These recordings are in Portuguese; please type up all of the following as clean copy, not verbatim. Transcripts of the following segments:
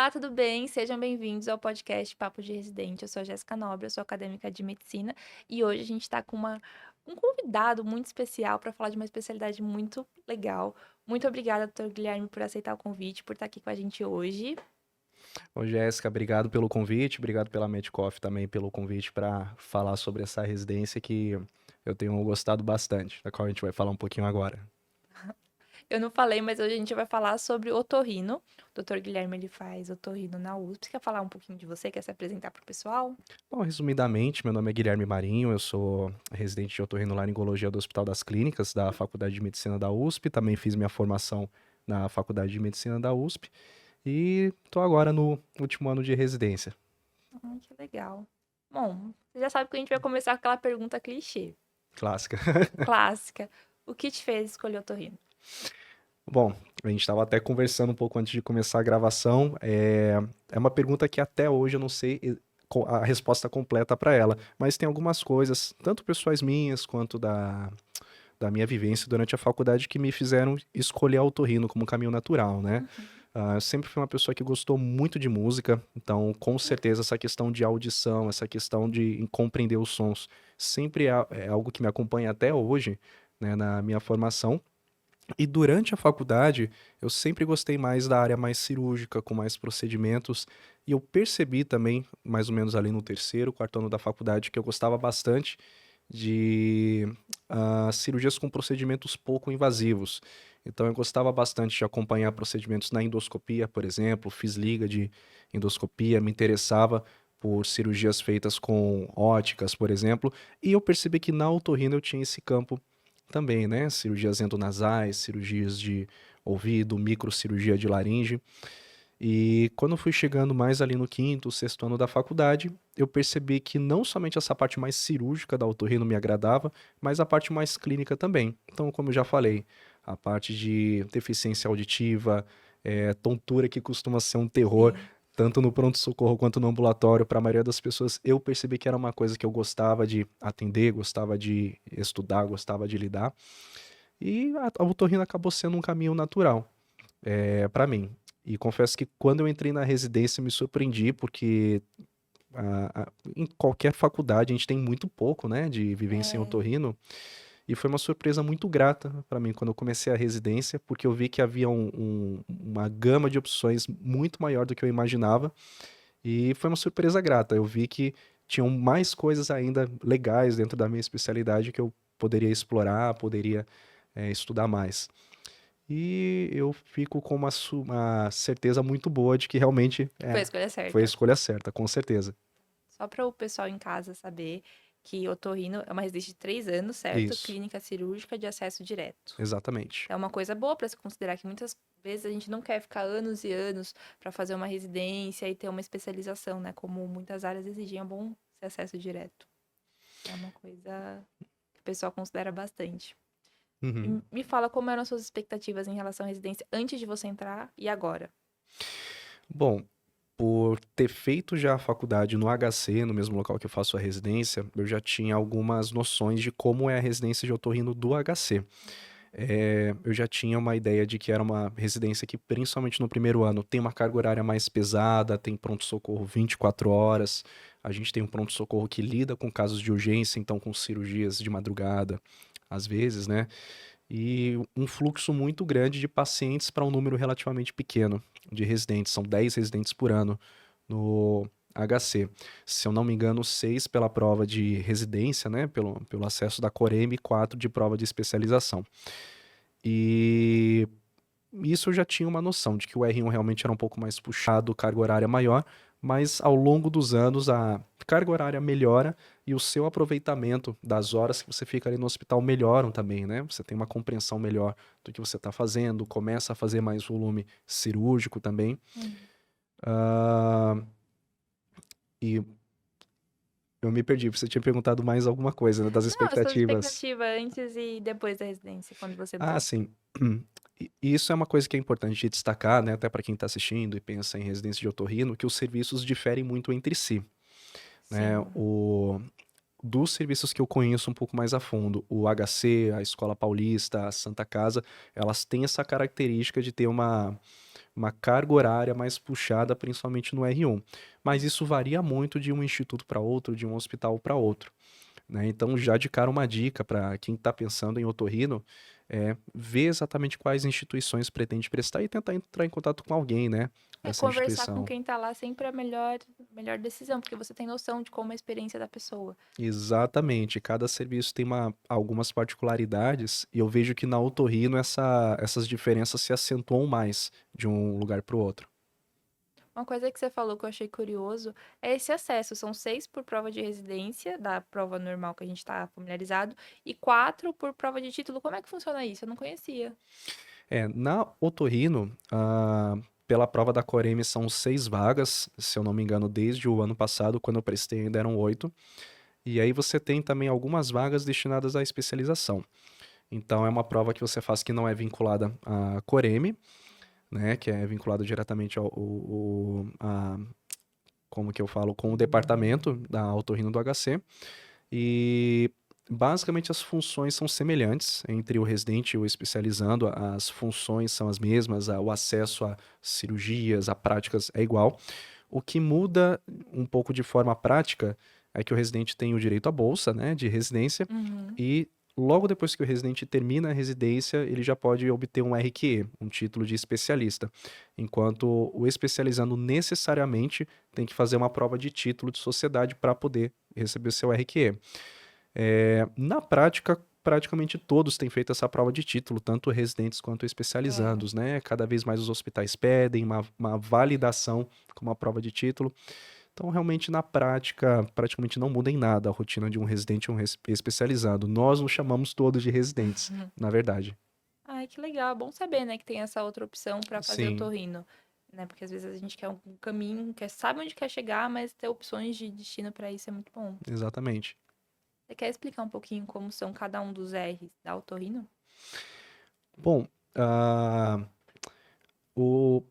Olá, tudo bem? Sejam bem-vindos ao podcast Papo de Residente. Eu sou a Jéssica Nobre, eu sou acadêmica de medicina e hoje a gente está com um convidado muito especial para falar de uma especialidade muito legal. Muito obrigada, doutor Guilherme, por aceitar o convite, por estar aqui com a gente hoje. Ô, Jéssica, obrigado pelo convite, obrigado pela Medcoff também pelo convite para falar sobre essa residência que eu tenho gostado bastante, da qual a gente vai falar um pouquinho agora. Eu não falei, mas hoje a gente vai falar sobre otorrino. O doutor Guilherme, ele faz otorrino na USP. Você quer falar um pouquinho de você? Quer se apresentar para o pessoal? Bom, resumidamente, meu nome é Guilherme Marinho, eu sou residente de otorrinolaringologia do Hospital das Clínicas, da Faculdade de Medicina da USP, também fiz minha formação na Faculdade de Medicina da USP e estou agora no último ano de residência. Que legal. Bom, você já sabe que a gente vai começar com aquela pergunta clichê, Clássica. clássica. O que te fez escolher otorrino? Bom, a gente estava até conversando um pouco antes de começar a gravação. É uma pergunta que até hoje eu não sei a resposta completa para ela, mas tem algumas coisas, tanto pessoais minhas quanto da minha vivência durante a faculdade, que me fizeram escolher a otorrino como um caminho natural, né? Uhum. Eu sempre fui uma pessoa que gostou muito de música, então com certeza essa questão de audição, essa questão de compreender os sons, sempre é algo que me acompanha até hoje, né, na minha formação. E durante a faculdade, eu sempre gostei mais da área mais cirúrgica, com mais procedimentos, e eu percebi também, mais ou menos ali no terceiro, quarto ano da faculdade, que eu gostava bastante de cirurgias com procedimentos pouco invasivos. Então eu gostava bastante de acompanhar procedimentos na endoscopia, por exemplo, fiz liga de endoscopia, me interessava por cirurgias feitas com óticas, por exemplo, e eu percebi que na otorrino eu tinha esse campo também, né? Cirurgias endonasais, cirurgias de ouvido, microcirurgia de laringe. E quando eu fui chegando mais ali no quinto, sexto ano da faculdade, eu percebi que não somente essa parte mais cirúrgica da otorrino me agradava, mas a parte mais clínica também. Então, como eu já falei, a parte de deficiência auditiva, tontura que costuma ser um terror, Sim. tanto no pronto-socorro quanto no ambulatório, para a maioria das pessoas, eu percebi que era uma coisa que eu gostava de atender, gostava de estudar, gostava de lidar. E a otorrino acabou sendo um caminho natural para mim. E confesso que quando eu entrei na residência me surpreendi, porque em qualquer faculdade a gente tem muito pouco, né, de vivência em É, otorrino. E foi uma surpresa muito grata para mim quando eu comecei a residência, porque eu vi que havia uma gama de opções muito maior do que eu imaginava. E foi uma surpresa grata. Eu vi que tinham mais coisas ainda legais dentro da minha especialidade que eu poderia explorar, poderia estudar mais. E eu fico com uma certeza muito boa de que realmente foi a escolha foi a certa. escolha certa, com certeza. Só para o pessoal em casa saber que otorrino é uma residência de 3 anos, certo? Isso, Clínica cirúrgica de acesso direto. exatamente. É uma coisa boa para se considerar que muitas vezes a gente não quer ficar anos e anos para fazer uma residência e ter uma especialização, né? Como muitas áreas exigem, é bom ser acesso direto. É uma coisa que o pessoal considera bastante. E Uhum. me fala como eram as suas expectativas em relação à residência antes de você entrar e agora. Bom, por ter feito já a faculdade no HC, no mesmo local que eu faço a residência, eu já tinha algumas noções de como é a residência de otorrino do HC. Eu já tinha uma ideia de que era uma residência que, principalmente no primeiro ano, tem uma carga horária mais pesada, tem pronto-socorro 24 horas. A gente tem um pronto-socorro que lida com casos de urgência, então com cirurgias de madrugada, às vezes, né? E um fluxo muito grande de pacientes para um número relativamente pequeno de residentes. São 10 residentes por ano no HC. Se eu não me engano, 6 pela prova de residência, né? Pelo acesso da Coreme, e 4 de prova de especialização. E isso eu já tinha uma noção de que o R1 realmente era um pouco mais puxado, carga horária maior, mas ao longo dos anos a carga horária melhora e o seu aproveitamento das horas que você fica ali no hospital melhoram também, né? Você tem uma compreensão melhor do que você está fazendo, começa a fazer mais volume cirúrgico também. Uhum. Ah, e eu me perdi, você tinha perguntado mais alguma coisa, né, das Não, a sua expectativas. expectativa antes e depois da residência, quando você Ah, entrou. sim. E isso é uma coisa que é importante de destacar, né, até para quem está assistindo e pensa em residência de otorrino, que os serviços diferem muito entre si, né? Sim. Dos serviços que eu conheço um pouco mais a fundo, o HC, a Escola Paulista, a Santa Casa, elas têm essa característica de ter uma carga horária mais puxada, principalmente no R1. Mas isso varia muito de um instituto para outro, de um hospital para outro, né? Então, já de cara, uma dica para quem está pensando em otorrino é ver exatamente quais instituições pretende prestar e tentar entrar em contato com alguém, né, dessa Conversar com instituição. quem tá lá sempre é a melhor decisão, porque você tem noção de como é a experiência da pessoa. Exatamente, cada serviço tem algumas particularidades e eu vejo que na otorrino essas diferenças se acentuam mais de um lugar para o outro. Uma coisa que você falou que eu achei curioso é esse acesso. São 6 por prova de residência, da prova normal que a gente está familiarizado, e 4 por prova de título. Como é que funciona isso? Eu não conhecia. Na otorrino, pela prova da Coreme são 6 vagas, se eu não me engano, desde o ano passado, quando eu prestei ainda eram 8. E aí você tem também algumas vagas destinadas à especialização. Então é uma prova que você faz que não é vinculada à Coreme, né, que é vinculada diretamente como que eu falo, com o departamento da otorrino do HC. E basicamente as funções são semelhantes entre o residente e o especializando, as funções são as mesmas, o acesso a cirurgias, a práticas é igual. O que muda um pouco de forma prática é que o residente tem o direito à bolsa, né, de residência, Uhum. e logo depois que o residente termina a residência, ele já pode obter um RQE, um título de especialista, enquanto o especializando necessariamente tem que fazer uma prova de título de sociedade para poder receber seu RQE. Na prática, praticamente todos têm feito essa prova de título, tanto residentes quanto É. especializandos, né? Cada vez mais os hospitais pedem uma validação com uma prova de título. Então, realmente, na prática, praticamente não muda em nada a rotina de um residente e um especializado. Nós nos chamamos todos de residentes, na verdade. Ai, que legal. É bom saber, né, que tem essa outra opção para fazer o Sim, torrino, né? Porque às vezes a gente quer um caminho, sabe onde quer chegar, mas ter opções de destino para isso é muito bom. exatamente. Você quer explicar um pouquinho como são cada um dos R's da otorrino? Bom, ah, o,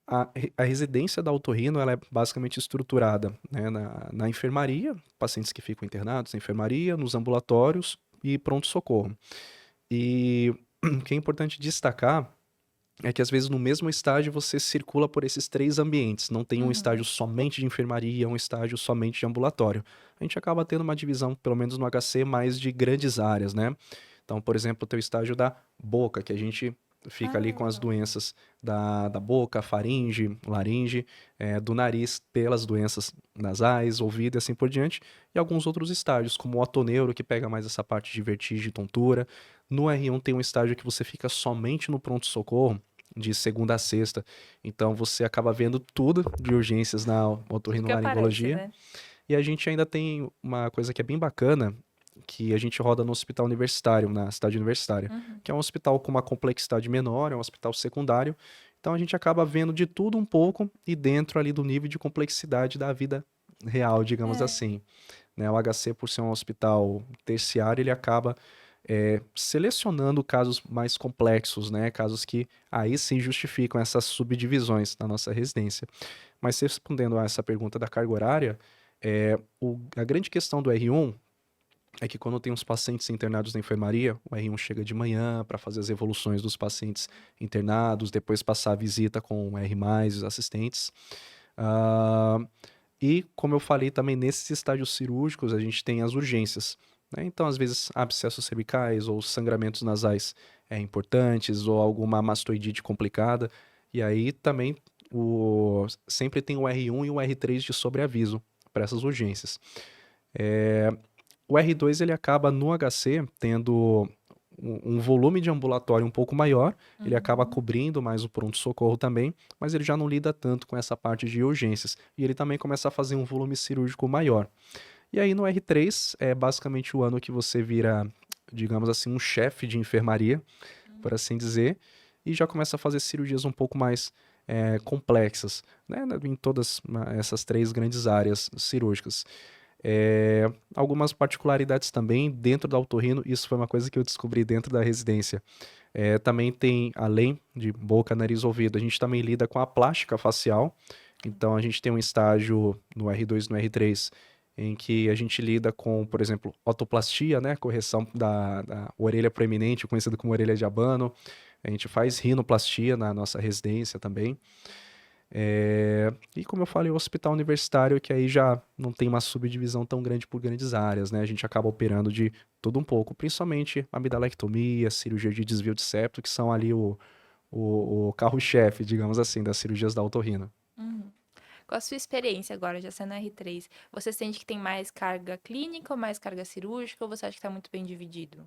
a residência da otorrino ela é basicamente estruturada, né, na enfermaria, pacientes que ficam internados na enfermaria, nos ambulatórios e pronto-socorro. E o que é importante destacar é que às vezes no mesmo estágio você circula por esses três ambientes, não tem um Uhum. estágio somente de enfermaria, um estágio somente de ambulatório. A gente acaba tendo uma divisão, pelo menos no HC, mais de grandes áreas, né? Então, por exemplo, o teu estágio da boca, que a gente fica ali Ah, com as legal. doenças da boca, faringe, laringe, do nariz, pelas doenças nasais, ouvido e assim por diante, e alguns outros estágios, como o otoneuro, que pega mais essa parte de vertigem e tontura. No R1 tem um estágio que você fica somente no pronto-socorro, de segunda a sexta. Então você acaba vendo tudo de urgências na Tudo que aparece, otorrinolaringologia. né? E a gente ainda tem uma coisa que é bem bacana, que a gente roda no hospital universitário, na cidade universitária, Uhum. que é um hospital com uma complexidade menor, é um hospital secundário. Então a gente acaba vendo de tudo um pouco e dentro ali do nível de complexidade da vida real, digamos É. assim, né? O HC, por ser um hospital terciário, ele acaba selecionando casos mais complexos, né? Casos que aí sim justificam essas subdivisões na nossa residência. Mas respondendo a essa pergunta da carga horária, a grande questão do R1 é que quando tem os pacientes internados na enfermaria, o R1 chega de manhã para fazer as evoluções dos pacientes internados, depois passar a visita com o R+, os assistentes. Ah, e, como eu falei também, nesses estágios cirúrgicos, a gente tem as urgências, né? Então, às vezes, abscessos cervicais ou sangramentos nasais importantes, ou alguma mastoidite complicada. E aí também sempre tem o R1 e o R3 de sobreaviso para essas urgências. O R2 ele acaba no HC tendo um volume de ambulatório um pouco maior, ele acaba Uhum. cobrindo mais o pronto-socorro também, mas ele já não lida tanto com essa parte de urgências. E ele também começa a fazer um volume cirúrgico maior. E aí no R3 é basicamente o ano que você vira, digamos assim, um chefe de enfermaria, por assim dizer, e já começa a fazer cirurgias um pouco mais complexas, né, em todas essas três grandes áreas cirúrgicas. Algumas particularidades também dentro da otorrino, isso foi uma coisa que eu descobri dentro da residência. Também tem, além de boca, nariz, ouvido, a gente também lida com a plástica facial. Então a gente tem um estágio no R2 e no R3 em que a gente lida com, por exemplo, otoplastia, né? Correção da orelha proeminente, conhecida como orelha de abano. A gente faz rinoplastia na nossa residência também. E como eu falei, o hospital universitário, que aí já não tem uma subdivisão tão grande por grandes áreas, né? A gente acaba operando de tudo um pouco, principalmente amidalectomia, cirurgia de desvio de septo, que são ali o carro-chefe, digamos assim, das cirurgias da otorrino. Uhum. Com a sua experiência agora, já sendo R3, você sente que tem mais carga clínica ou mais carga cirúrgica, ou você acha que está muito bem dividido?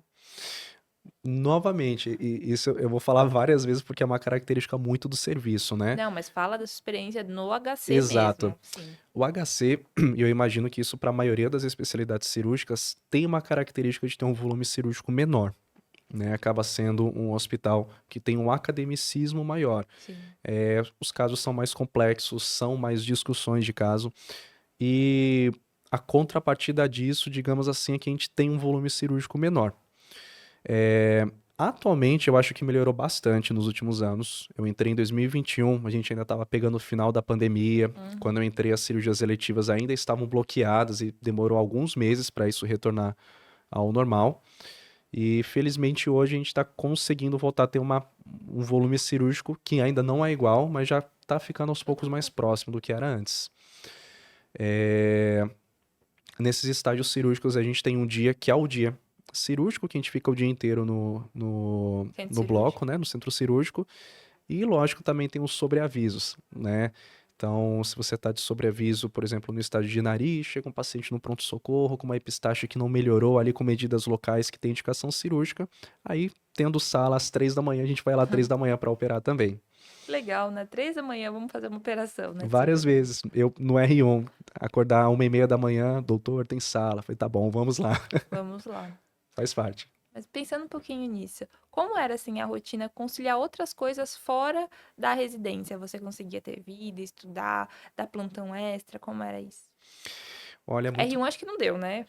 Novamente, e isso eu vou falar várias vezes porque é uma característica muito do serviço, né? Não, mas fala da sua experiência no HC Exato. mesmo, sim. O HC, e eu imagino que isso para a maioria das especialidades cirúrgicas tem uma característica de ter um volume cirúrgico menor, né? Acaba sendo um hospital que tem um academicismo maior. Sim. Os casos são mais complexos, são mais discussões de caso, e a contrapartida disso, digamos assim, é que a gente tem um volume cirúrgico menor. Atualmente, eu acho que melhorou bastante nos últimos anos. Eu entrei em 2021, a gente ainda estava pegando o final da pandemia. Quando eu entrei, as cirurgias eletivas ainda estavam bloqueadas e demorou alguns meses para isso retornar ao normal. E felizmente hoje a gente está conseguindo voltar a ter um volume cirúrgico que ainda não é igual, mas já está ficando aos poucos mais próximo do que era antes. Nesses estágios cirúrgicos, a gente tem um dia que é o dia cirúrgico, que a gente fica o dia inteiro no Centro bloco, cirúrgico. né, no centro cirúrgico. E, lógico, também tem os sobreavisos, né? Então, se você está de sobreaviso, por exemplo, no estágio de nariz, chega um paciente no pronto-socorro com uma epistaxe que não melhorou ali com medidas locais que tem indicação cirúrgica, aí, tendo sala às 3 da manhã, a gente vai lá às 3 da manhã para operar também. Legal, né? 3 da manhã vamos fazer uma operação, né? Várias vezes. Eu, no R1, acordar 1h30 da manhã, doutor, tem sala. Falei, tá bom, vamos lá. Vamos lá. Faz parte. Mas pensando um pouquinho nisso, como era assim a rotina conciliar outras coisas fora da residência? Você conseguia ter vida, estudar, dar plantão extra? Como era isso? Olha, R1 acho que não deu, né?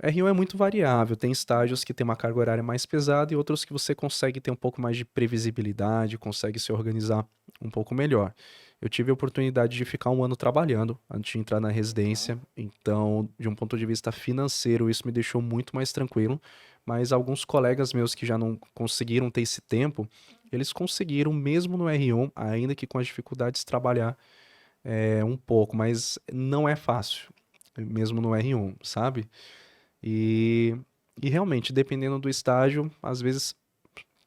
R1 é muito variável, tem estágios que tem uma carga horária mais pesada e outros que você consegue ter um pouco mais de previsibilidade, consegue se organizar um pouco melhor. Eu tive a oportunidade de ficar 1 ano trabalhando antes de entrar na residência, então, de um ponto de vista financeiro, isso me deixou muito mais tranquilo, mas alguns colegas meus que já não conseguiram ter esse tempo, eles conseguiram, mesmo no R1, ainda que com as dificuldades, trabalhar um pouco, mas não é fácil, mesmo no R1, sabe? E, e realmente, dependendo do estágio, às vezes,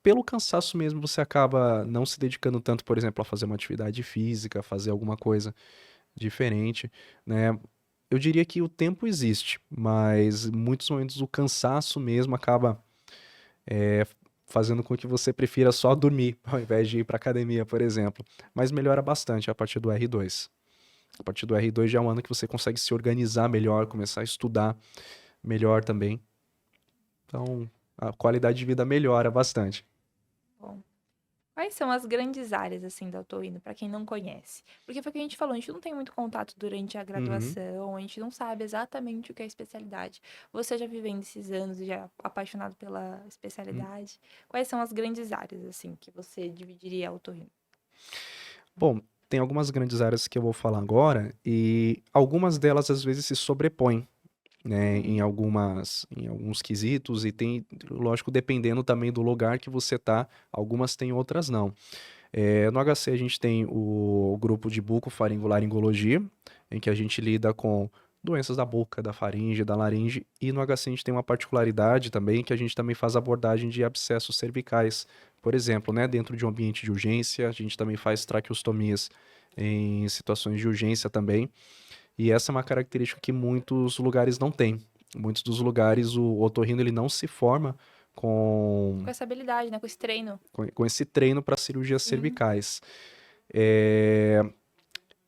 pelo cansaço mesmo, você acaba não se dedicando tanto, por exemplo, a fazer uma atividade física, fazer alguma coisa diferente, né? Eu diria que o tempo existe, mas em muitos momentos o cansaço mesmo acaba fazendo com que você prefira só dormir, ao invés de ir para academia, por exemplo. Mas melhora bastante a partir do R2. A partir do R2 já é um ano que você consegue se organizar melhor, começar a estudar melhor também. Então, a qualidade de vida melhora bastante. Bom. Quais são as grandes áreas, assim, da otorrino, para quem não conhece? Porque foi o que a gente falou, a gente não tem muito contato durante a Uhum. graduação, a gente não sabe exatamente o que é especialidade. Você já vivendo esses anos e já apaixonado pela especialidade, quais são as grandes áreas, assim, que você dividiria a otorrino? Bom, tem algumas grandes áreas que eu vou falar agora e algumas delas às vezes se sobrepõem, né, em alguns quesitos e tem, lógico, dependendo também do lugar que você tá, algumas tem, outras não. No HC a gente tem o grupo de bucofaringolaringologia, em que a gente lida com doenças da boca, da faringe, da laringe, e no HC a gente tem uma particularidade também, que a gente também faz abordagem de abscessos cervicais. Por exemplo, né, dentro de um ambiente de urgência, a gente também faz traqueostomias em situações de urgência também, e essa é uma característica que muitos lugares não têm. Muitos dos lugares o otorrino ele não se forma com Com essa habilidade, né? Com esse treino. com esse treino para cirurgias Sim. cervicais. É,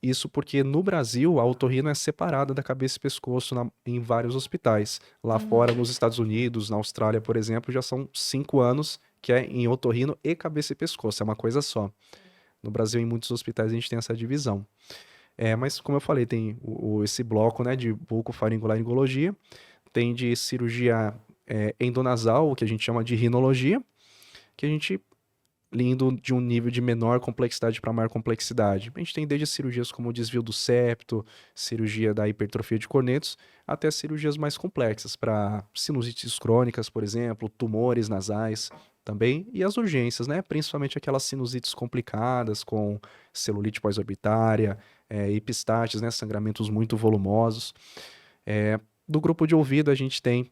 Isso porque no Brasil a otorrino é separada da cabeça e pescoço em vários hospitais. Lá fora, nos Estados Unidos, na Austrália, por exemplo, já são 5 anos que é em otorrino e cabeça e pescoço, é uma coisa só. No Brasil, em muitos hospitais, a gente tem essa divisão. Mas como eu falei, tem esse bloco, né, de bucofaringolaringologia, tem de cirurgia endonasal, o que a gente chama de rinologia, que a gente indo de um nível de menor complexidade para maior complexidade. A gente tem desde cirurgias como o desvio do septo, cirurgia da hipertrofia de cornetos, até cirurgias mais complexas para sinusites crônicas, por exemplo, tumores nasais também, e as urgências, né? Principalmente aquelas sinusites complicadas com celulite pós-orbitária, epistates, né? Sangramentos muito volumosos. Do grupo de ouvido a gente tem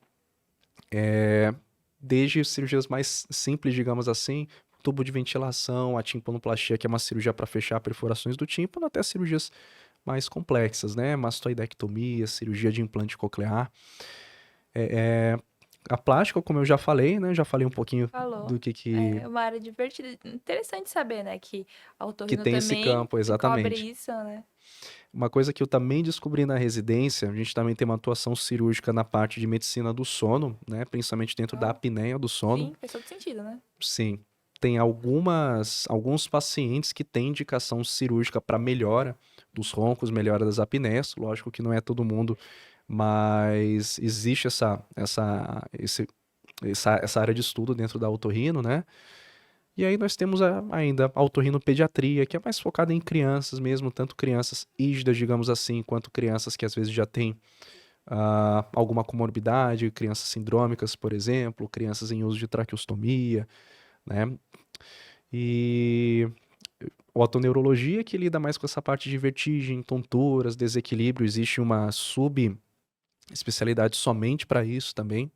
desde cirurgias mais simples, digamos assim, tubo de ventilação, a timpanoplastia, que é uma cirurgia para fechar perfurações do tímpano, até cirurgias mais complexas, né? Mastoidectomia, cirurgia de implante coclear. A plástica, como eu já falei, né? Já falei um pouquinho Falou. do É uma área divertida. Interessante saber, né, que a que otorrino tem esse também campo, cobre exatamente. isso, né? Uma coisa que eu também descobri na residência, a gente também tem uma atuação cirúrgica na parte de medicina do sono, né? Principalmente dentro da Ah, apneia do sono. sim, faz todo sentido, né? Sim, tem alguns pacientes que têm indicação cirúrgica para melhora dos roncos, melhora das apneias. Lógico que não é todo mundo, mas existe essa área de estudo dentro da otorrino, né? E aí nós temos ainda a otorrinopediatria, que é mais focada em crianças mesmo, tanto crianças rígidas, digamos assim, quanto crianças que às vezes já têm alguma comorbidade, crianças sindrômicas, por exemplo, crianças em uso de traqueostomia, né? E otoneurologia, que lida mais com essa parte de vertigem, tonturas, desequilíbrio. Existe uma sub-especialidade somente para isso também.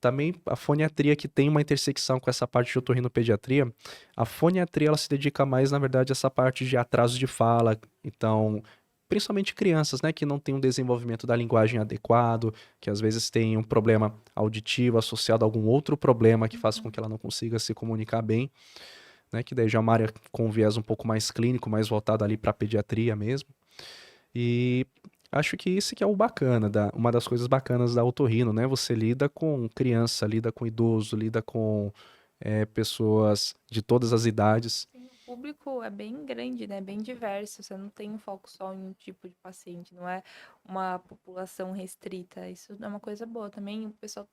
Também a foniatria, que tem uma intersecção com essa parte de otorrinopediatria. A foniatria, ela se dedica mais, na verdade, a essa parte de atraso de fala. Então, principalmente crianças, né, que não têm um desenvolvimento da linguagem adequado, que às vezes têm um problema auditivo associado a algum outro problema que faça com que ela não consiga se comunicar bem, né, que daí já é uma área com viés um pouco mais clínico, mais voltado ali para a pediatria mesmo. E acho que isso que é o bacana, uma das coisas bacanas da otorrino, né? Você lida com criança, lida com idoso, lida com pessoas de todas as idades. Sim, o público é bem grande, né? Bem diverso. Você não tem um foco só em um tipo de paciente, não é uma população restrita. Isso é uma coisa boa também. O pessoal.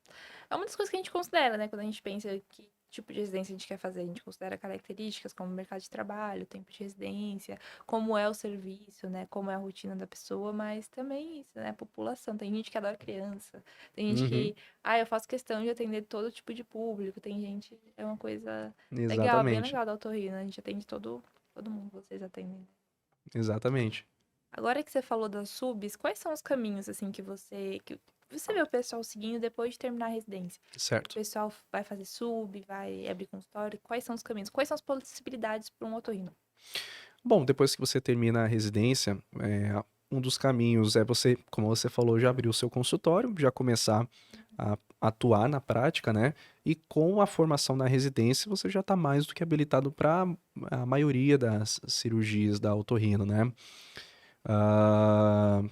É uma das coisas que a gente considera, né? Quando a gente pensa que tipo de residência a gente quer fazer, a gente considera características como mercado de trabalho, tempo de residência, como é o serviço, né? Como é a rotina da pessoa, mas também isso, né? População. Tem gente que adora criança, tem gente Uhum, que, eu faço questão de atender todo tipo de público, tem gente, é uma coisa legal, bem exatamente, legal da otorrino. A gente atende todo mundo, vocês atendem. exatamente, Agora que você falou das subs, quais são os caminhos, assim, que você vê o pessoal seguindo depois de terminar a residência? O certo. pessoal vai fazer sub, vai abrir consultório? Quais são os caminhos? Quais são as possibilidades para um otorrino? Bom, depois que você termina a residência, um dos caminhos é você, como você falou, já abrir o seu consultório, já começar a atuar na prática, né? E com a formação na residência, você já está mais do que habilitado para a maioria das cirurgias da otorrino, né? Ah,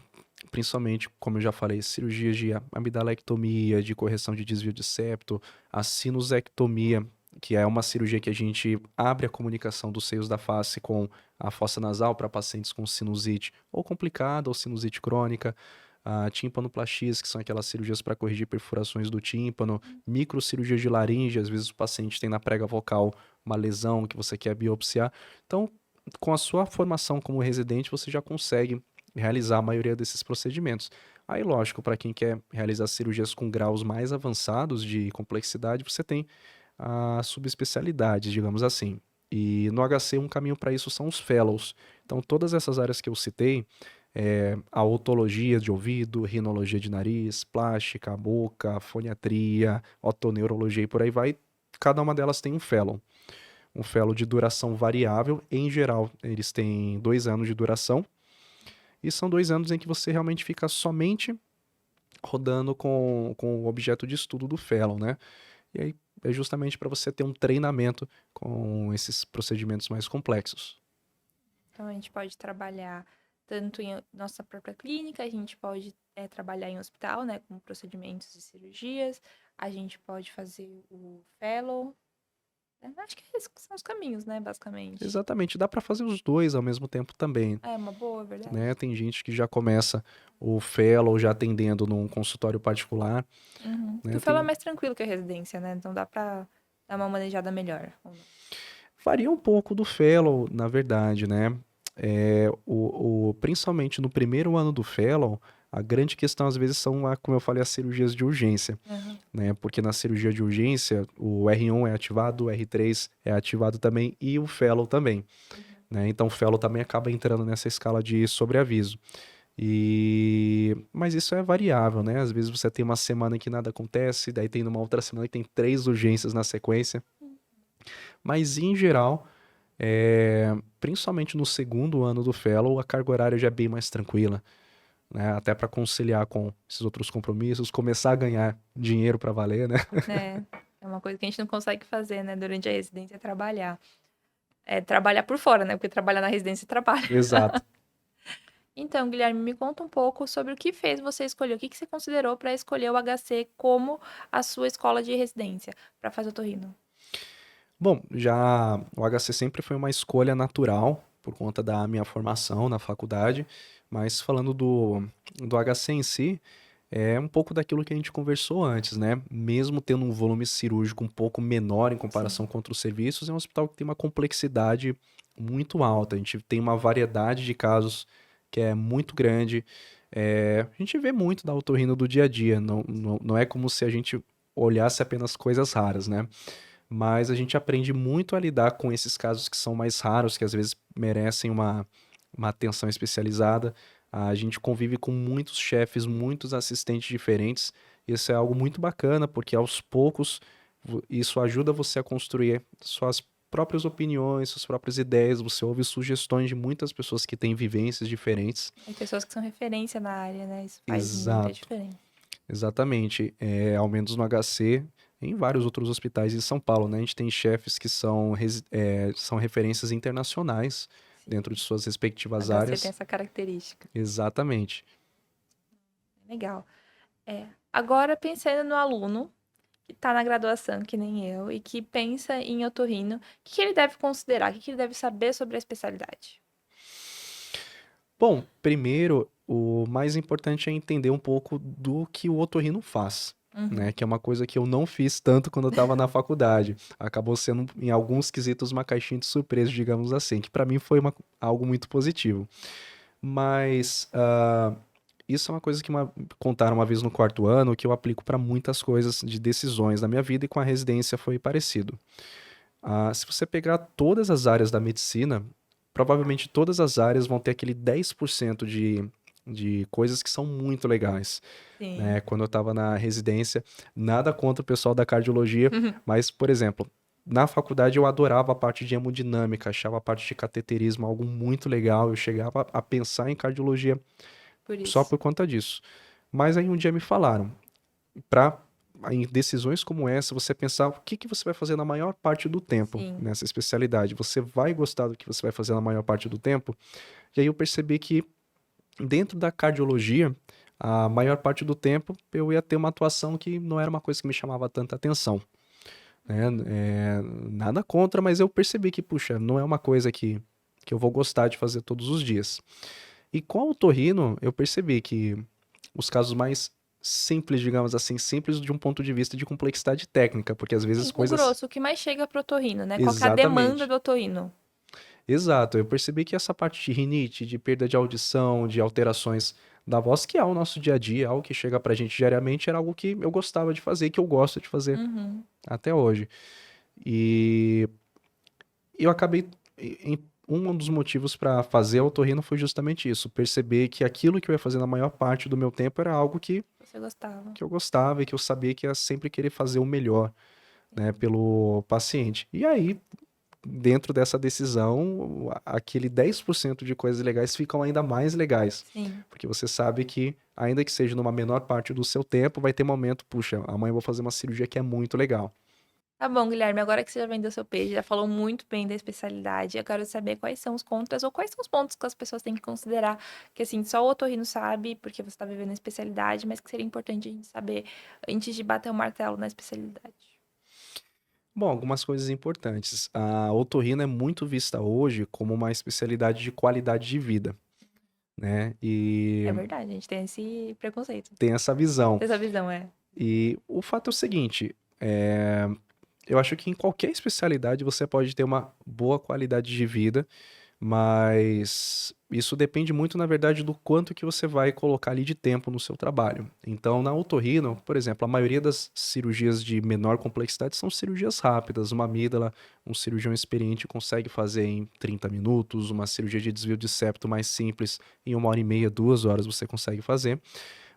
principalmente, como eu já falei, cirurgias de amidalectomia, de correção de desvio de septo, a sinusectomia, que é uma cirurgia que a gente abre a comunicação dos seios da face com a fossa nasal para pacientes com sinusite ou complicada ou sinusite crônica, a timpanoplastias, que são aquelas cirurgias para corrigir perfurações do tímpano, microcirurgia de laringe, às vezes o paciente tem na prega vocal uma lesão que você quer biopsiar. Então, com a sua formação como residente, você já consegue realizar a maioria desses procedimentos. Aí, lógico, para quem quer realizar cirurgias com graus mais avançados de complexidade, você tem as subespecialidades, digamos assim. E no HC, um caminho para isso são os fellows. Então, todas essas áreas que eu citei, a otologia de ouvido, rinologia de nariz, plástica, boca, foniatria, otoneurologia e por aí vai, cada uma delas tem um fellow de duração variável. Em geral, eles têm 2 anos de duração. E são 2 anos em que você realmente fica somente rodando com o objeto de estudo do fellow, né? E aí é justamente para você ter um treinamento com esses procedimentos mais complexos. Então, a gente pode trabalhar tanto em nossa própria clínica, a gente pode trabalhar em hospital, né, com procedimentos e cirurgias, a gente pode fazer o fellow. Acho que esses são os caminhos, né, basicamente. Exatamente, dá para fazer os dois ao mesmo tempo também, É uma boa, verdade. né? Tem gente que já começa o fellow já atendendo num consultório particular, Uhum. Que né? o fellow é Tem mais tranquilo que a residência, né? Então dá pra dar uma manejada melhor. Ou não? Varia um pouco do fellow, na verdade, né? Principalmente no primeiro ano do fellow, a grande questão às vezes são, como eu falei, as cirurgias de urgência, Aham. né? Porque na cirurgia de urgência, o R1 é ativado, o R3 é ativado também e o fellow também, né? Então o fellow também acaba entrando nessa escala de sobreaviso. Mas isso é variável, né? Às vezes você tem uma semana que nada acontece, daí tem uma outra semana que tem 3 urgências na sequência. Mas em geral, principalmente no segundo ano do fellow, a carga horária já é bem mais tranquila, né? Até para conciliar com esses outros compromissos, começar a ganhar dinheiro para valer, né? É, é uma coisa que a gente não consegue fazer, né, durante a residência, é trabalhar. É trabalhar por fora, né? Porque trabalhar na residência é trabalho. Exato. Então, Guilherme, me conta um pouco sobre o que fez você escolher, o que que você considerou para escolher o HC como a sua escola de residência para fazer otorrino? Bom, já o HC sempre foi uma escolha natural por conta da minha formação na faculdade, mas falando do HC em si, é um pouco daquilo que a gente conversou antes, né? Mesmo tendo um volume cirúrgico um pouco menor em comparação Sim, com outros serviços, é um hospital que tem uma complexidade muito alta. A gente tem uma variedade de casos que é muito grande. A gente vê muito da otorrino do dia a dia, não é como se a gente olhasse apenas coisas raras, né? Mas a gente aprende muito a lidar com esses casos que são mais raros, que às vezes merecem uma atenção especializada. A gente convive com muitos chefes, muitos assistentes diferentes. Isso é algo muito bacana, porque aos poucos isso ajuda você a construir suas próprias opiniões, suas próprias ideias. Você ouve sugestões de muitas pessoas que têm vivências diferentes. tem pessoas que são referência na área, né? Isso faz muita Exato. diferença. Exatamente. Ao menos no HC, em vários outros hospitais em São Paulo, né? A gente tem chefes que são referências internacionais Sim, dentro de suas o respectivas HC tem áreas. essa característica. Exatamente. Legal. Agora, pensando no aluno que está na graduação, que nem eu, e que pensa em otorrino, o que que ele deve considerar? O que que ele deve saber sobre a especialidade? Bom, primeiro, o mais importante é entender um pouco do que o otorrino faz, né? Uhum. Que é uma coisa que eu não fiz tanto quando eu estava na faculdade. Acabou sendo, em alguns quesitos, uma caixinha de surpresa, digamos assim, que para mim foi algo muito positivo. Mas isso é uma coisa que contaram uma vez no quarto ano, que eu aplico para muitas coisas de decisões da minha vida e com a residência foi parecido. Se você pegar todas as áreas da medicina, provavelmente todas as áreas vão ter aquele 10% de coisas que são muito legais, Sim. né? Quando eu estava na residência, nada contra o pessoal da cardiologia, mas, por exemplo, na faculdade eu adorava a parte de hemodinâmica, achava a parte de cateterismo algo muito legal, eu chegava a pensar em cardiologia Por só isso. por conta disso. Mas aí um dia me falaram, para em decisões como essa, você pensar o que que você vai fazer na maior parte do tempo Sim. nessa especialidade. Você vai gostar do que você vai fazer na maior parte do tempo? E aí eu percebi que dentro da cardiologia, a maior parte do tempo eu ia ter uma atuação que não era uma coisa que me chamava tanta atenção, né? Nada contra, mas eu percebi que, puxa, não é uma coisa que eu vou gostar de fazer todos os dias. E com o otorrino, eu percebi que os casos mais simples, digamos assim, simples de um ponto de vista de complexidade técnica, porque às vezes Sim, o coisas. grosso, o que mais chega pro otorrino, né? Qual que é a demanda Exatamente. do otorrino? Exato. Eu percebi que essa parte de rinite, de perda de audição, de alterações da voz, que é o nosso dia a dia, algo que chega pra gente diariamente, era algo que eu gostava de fazer, que eu gosto de fazer Uhum. até hoje. E eu acabei. Um dos motivos para fazer a otorrino foi justamente isso, perceber que aquilo que eu ia fazer na maior parte do meu tempo era algo Você gostava. que eu gostava e que eu sabia que ia sempre querer fazer o melhor, né, pelo paciente. E aí, dentro dessa decisão, aquele 10% de coisas legais ficam ainda mais legais, Sim. porque você sabe que, ainda que seja numa menor parte do seu tempo, vai ter momento, puxa, amanhã eu vou fazer uma cirurgia que é muito legal. Tá bom, Guilherme, agora que você já vendeu seu peixe, já falou muito bem da especialidade, eu quero saber quais são os contras ou quais são os pontos que as pessoas têm que considerar, que assim, só o otorrino sabe, porque você está vivendo a especialidade, mas que seria importante a gente saber antes de bater o martelo na especialidade. Bom, algumas coisas importantes. A otorrina é muito vista hoje como uma especialidade de qualidade de vida, né? E É verdade, a gente tem esse preconceito. tem essa visão. Essa visão é. E o fato é o seguinte, Eu acho que em qualquer especialidade você pode ter uma boa qualidade de vida, mas isso depende muito, na verdade, do quanto que você vai colocar ali de tempo no seu trabalho. Então, na otorrino, por exemplo, a maioria das cirurgias de menor complexidade são cirurgias rápidas. Uma amígdala, um cirurgião experiente consegue fazer em 30 minutos, uma cirurgia de desvio de septo mais simples, em 1 hora e meia, 2 horas você consegue fazer.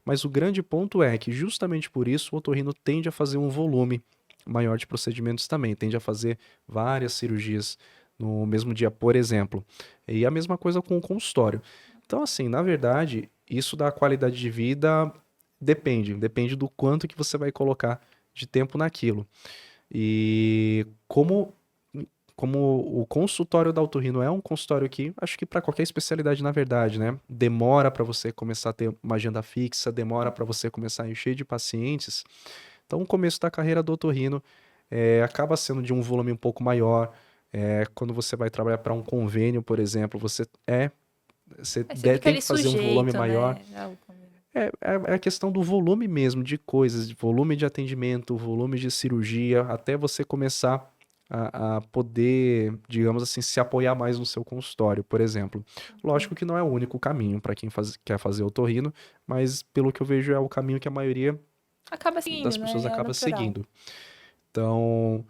Mas o grande ponto é que, justamente por isso, o otorrino tende a fazer um volume maior de procedimentos também, tende a fazer várias cirurgias no mesmo dia, por exemplo. E a mesma coisa com o consultório. Então, assim, na verdade, isso da qualidade de vida depende do quanto que você vai colocar de tempo naquilo. E como o consultório da otorrino é um consultório que, acho que para qualquer especialidade, na verdade, né? Demora para você começar a ter uma agenda fixa, demora para você começar a encher de pacientes. Então, o começo da carreira do otorrino acaba sendo de um volume um pouco maior. Quando você vai trabalhar para um convênio, por exemplo, você Aí você fica tem ali que fazer um volume sujeito, maior. né? É a questão do volume mesmo de coisas, de volume de atendimento, volume de cirurgia, até você começar a poder, digamos assim, se apoiar mais no seu consultório, por exemplo. Lógico que não é o único caminho para quem quer fazer otorrino, mas pelo que eu vejo é o caminho que a maioria Acaba das seguindo, pessoas né? É acaba natural. seguindo. Então,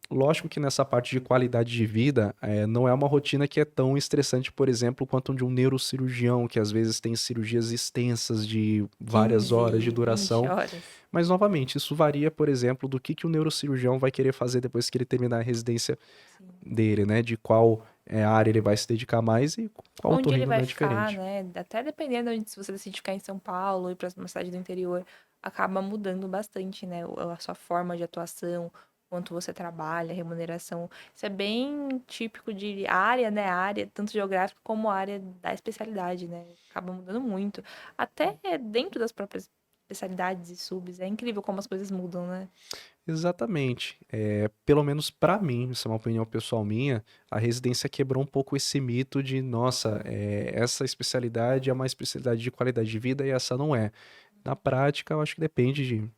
lógico que nessa parte de qualidade de vida, não é uma rotina que é tão estressante, por exemplo, quanto de um neurocirurgião, que às vezes tem cirurgias extensas de várias horas de 15, 20 duração. horas. Mas, novamente, isso varia, por exemplo, do que o neurocirurgião vai querer fazer depois que ele terminar a residência Sim. dele, né? De qual área ele vai se dedicar mais e qual Onde ele otorrino não vai é ficar, diferente. né? Até dependendo se você decide ficar em São Paulo, ir para uma cidade do interior, acaba mudando bastante, né? A sua forma de atuação, quanto você trabalha, a remuneração. Isso é bem típico de área, né? Área, tanto geográfica como área da especialidade, né? Acaba mudando muito. Até dentro das próprias especialidades e subs. É incrível como as coisas mudam, né? Exatamente. Pelo menos para mim, isso é uma opinião pessoal minha, a residência quebrou um pouco esse mito de, nossa, essa especialidade é uma especialidade de qualidade de vida e essa não é. Na prática, eu acho que depende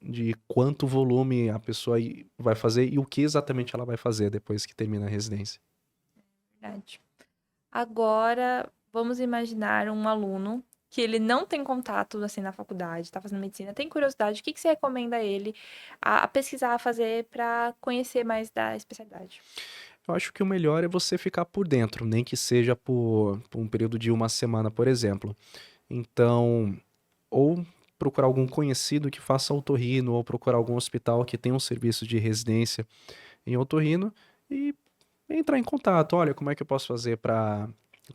de quanto volume a pessoa vai fazer e o que exatamente ela vai fazer depois que termina a residência. Verdade. Agora, vamos imaginar um aluno que ele não tem contato assim na faculdade, está fazendo medicina, tem curiosidade, o que que você recomenda a ele a pesquisar, a fazer para conhecer mais da especialidade? Eu acho que o melhor é você ficar por dentro, nem que seja por um período de 1 semana, por exemplo. Então, ou procurar algum conhecido que faça otorrino, ou procurar algum hospital que tenha um serviço de residência em otorrino e entrar em contato. Olha, como é que eu posso fazer para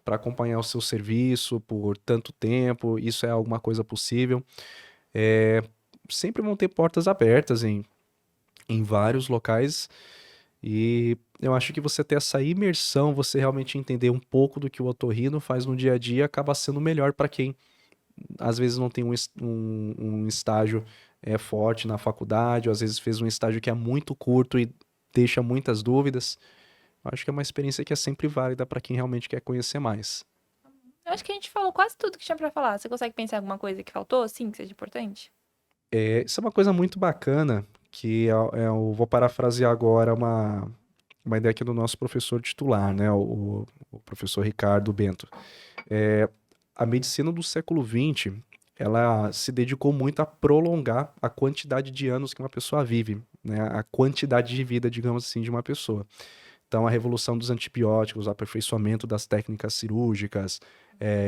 acompanhar o seu serviço por tanto tempo? Isso é alguma coisa possível? É, sempre vão ter portas abertas em vários locais e eu acho que você ter essa imersão, você realmente entender um pouco do que o otorrino faz no dia a dia, acaba sendo melhor para quem às vezes não tem um estágio forte na faculdade, ou às vezes fez um estágio que é muito curto e deixa muitas dúvidas. Acho que é uma experiência que é sempre válida para quem realmente quer conhecer mais. Eu acho que a gente falou quase tudo que tinha para falar. Você consegue pensar em alguma coisa que faltou, sim, que seja importante? Isso é uma coisa muito bacana, que eu vou parafrasear agora uma ideia aqui do nosso professor titular, né, o professor Ricardo Bento. A medicina do século XX, ela se dedicou muito a prolongar a quantidade de anos que uma pessoa vive, né, a quantidade de vida, digamos assim, de uma pessoa. Então, a revolução dos antibióticos, o aperfeiçoamento das técnicas cirúrgicas,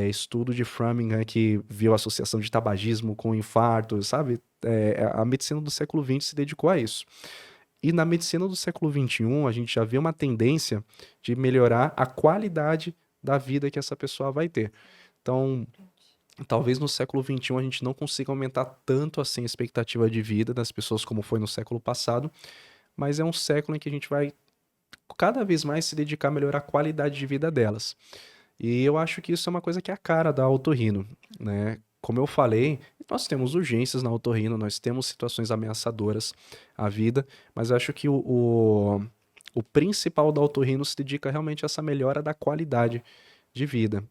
estudo de Framingham que viu a associação de tabagismo com infarto, sabe? A medicina do século XX se dedicou a isso. E na medicina do século XXI, a gente já vê uma tendência de melhorar a qualidade da vida que essa pessoa vai ter. Então, talvez no século XXI a gente não consiga aumentar tanto assim a expectativa de vida das pessoas como foi no século passado, mas é um século em que a gente vai cada vez mais se dedicar a melhorar a qualidade de vida delas. E eu acho que isso é uma coisa que é a cara da otorrino, né? Como eu falei, nós temos urgências na otorrino, nós temos situações ameaçadoras à vida, mas eu acho que o principal da otorrino se dedica realmente a essa melhora da qualidade de vida.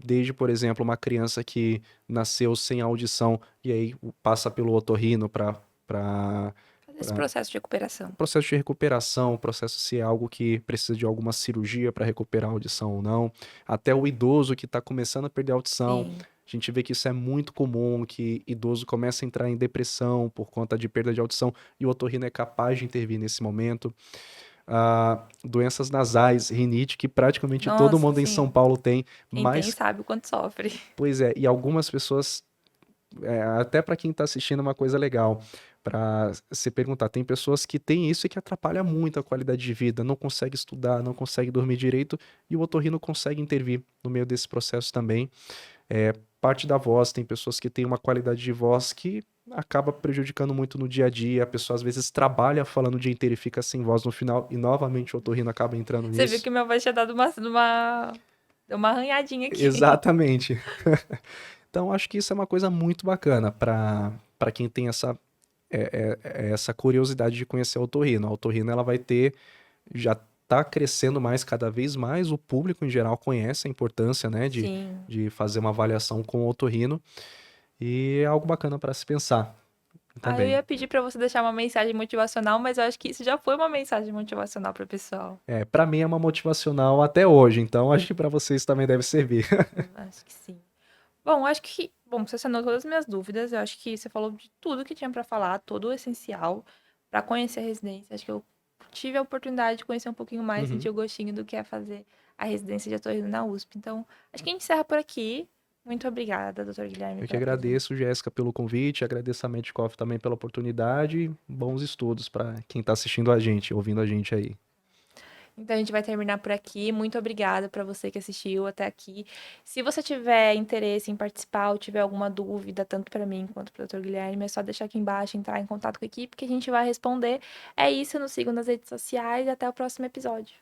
Desde, por exemplo, uma criança que nasceu sem audição e aí passa pelo otorrino para Esse processo de recuperação. Processo de recuperação, processo se é algo que precisa de alguma cirurgia para recuperar a audição ou não, até o idoso que está começando a perder a audição. Sim. A gente vê que isso é muito comum, que idoso começa a entrar em depressão por conta de perda de audição e o otorrino é capaz de intervir nesse momento. Doenças nasais, rinite, que praticamente todo Nossa, mundo em São sim. Paulo tem, Quem tem mas, sabe o quanto sofre. pois é, e algumas pessoas, até para quem está assistindo, é uma coisa legal para se perguntar. Tem pessoas que têm isso e que atrapalha muito a qualidade de vida, não consegue estudar, não consegue dormir direito, e o otorrino consegue intervir no meio desse processo também. Parte da voz, tem pessoas que têm uma qualidade de voz que acaba prejudicando muito no dia a dia, a pessoa às vezes trabalha falando o dia inteiro e fica sem voz no final, e novamente o otorrino acaba entrando Você viu nisso. que minha voz tinha dado deu uma arranhadinha aqui. Exatamente. Então, acho que isso é uma coisa muito bacana para quem tem essa curiosidade de conhecer a otorrino. A otorrino, ela vai ter, já está crescendo mais, cada vez mais, o público em geral conhece a importância, né, Sim. de fazer uma avaliação com o otorrino, e é algo bacana para se pensar Eu também. ia pedir pra você deixar uma mensagem motivacional, mas eu acho que isso já foi uma mensagem motivacional pro pessoal. Para mim é uma motivacional até hoje, então acho que para vocês também deve servir. Acho que sim. Bom, você sanou todas as minhas dúvidas. Eu acho que você falou de tudo que tinha pra falar, todo o essencial pra conhecer a residência. Acho que eu tive a oportunidade de conhecer um pouquinho mais, Uhum. sentir o gostinho do que é fazer a residência de otorrino na USP. Então, acho que a gente encerra por aqui. Muito obrigada, doutor Guilherme, Eu que pela presença. agradeço, Jéssica, pelo convite, agradeço a Medcoff também pela oportunidade. Bons estudos para quem está assistindo a gente, ouvindo a gente aí. Então a gente vai terminar por aqui. Muito obrigada para você que assistiu até aqui. Se você tiver interesse em participar ou tiver alguma dúvida, tanto para mim quanto para o Dr. Guilherme, é só deixar aqui embaixo, entrar em contato com a equipe que a gente vai responder. É isso, nos sigam nas redes sociais e até o próximo episódio.